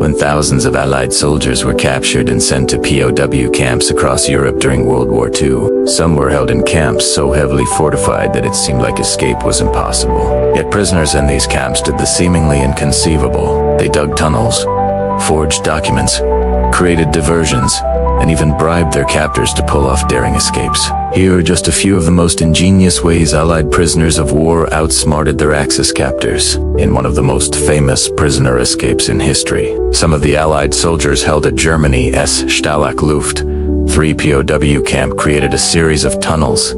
when thousands of Allied soldiers were captured and sent to POW camps across Europe during World War II. Some were held in camps so heavily fortified that it seemed like escape was impossible. Yet prisoners in these camps did the seemingly inconceivable. They dug tunnels, forged documents, created diversions, and even bribed their captors to pull off daring escapes. Here are just a few of the most ingenious ways Allied prisoners of war outsmarted their Axis captors. In one of the most famous prisoner escapes in history, some of the Allied soldiers held at Germany's Stalag Luft 3 POW camp created a series of tunnels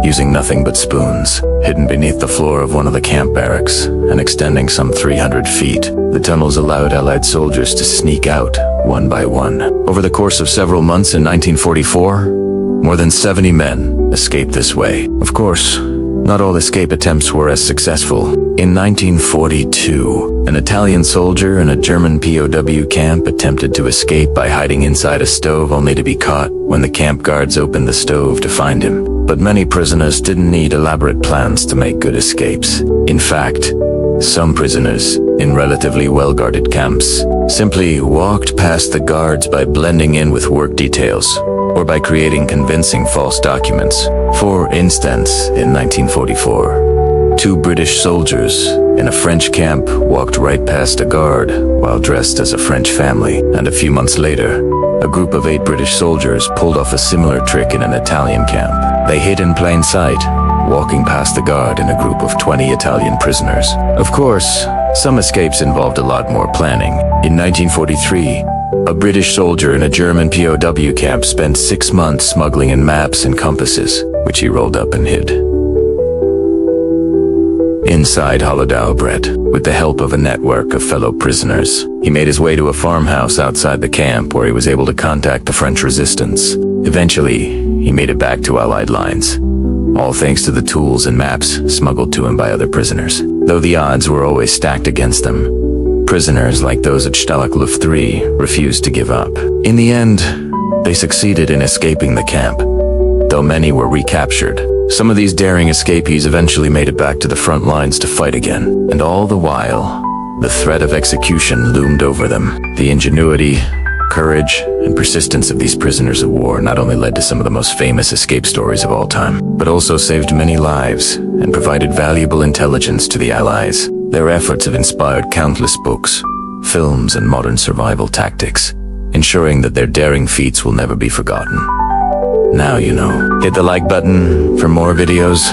using nothing but spoons, hidden beneath the floor of one of the camp barracks and extending some 300 feet. The tunnels allowed Allied soldiers to sneak out one by one. Over the course of several months in 1944, more than 70 men escaped this way. Of course, not all escape attempts were as successful. In 1942, an Italian soldier in a German POW camp attempted to escape by hiding inside a stove only to be caught when the camp guards opened the stove to find him. But many prisoners didn't need elaborate plans to make good escapes. In fact, some prisoners in relatively well-guarded camps simply walked past the guards by blending in with work details or by creating convincing false documents. For instance, in 1944, 2 British soldiers in a French camp walked right past a guard while dressed as a French family, and a few months later, a group of 8 British soldiers pulled off a similar trick in an Italian camp. They hid in plain sight, walking past the guard in a group of 20 Italian prisoners. Of course, some escapes involved a lot more planning. In 1943, a British soldier in a German POW camp spent 6 months smuggling in maps and compasses, which he rolled up and hid inside hollow bread. With the help of a network of fellow prisoners, he made his way to a farmhouse outside the camp where he was able to contact the French resistance. Eventually, he made it back to Allied lines, all thanks to the tools and maps smuggled to him by other prisoners. Though the odds were always stacked against them, prisoners like those at Stalag Luft 3 refused to give up. In the end, they succeeded in escaping the camp, though many were recaptured. Some of these daring escapees eventually made it back to the front lines to fight again, and all the while, the threat of execution loomed over them. The ingenuity, courage, and persistence of these prisoners of war not only led to some of the most famous escape stories of all time, but also saved many lives and provided valuable intelligence to the Allies. Their efforts have inspired countless books, films, and modern survival tactics, ensuring that their daring feats will never be forgotten. Now you know. Hit the like button for more videos.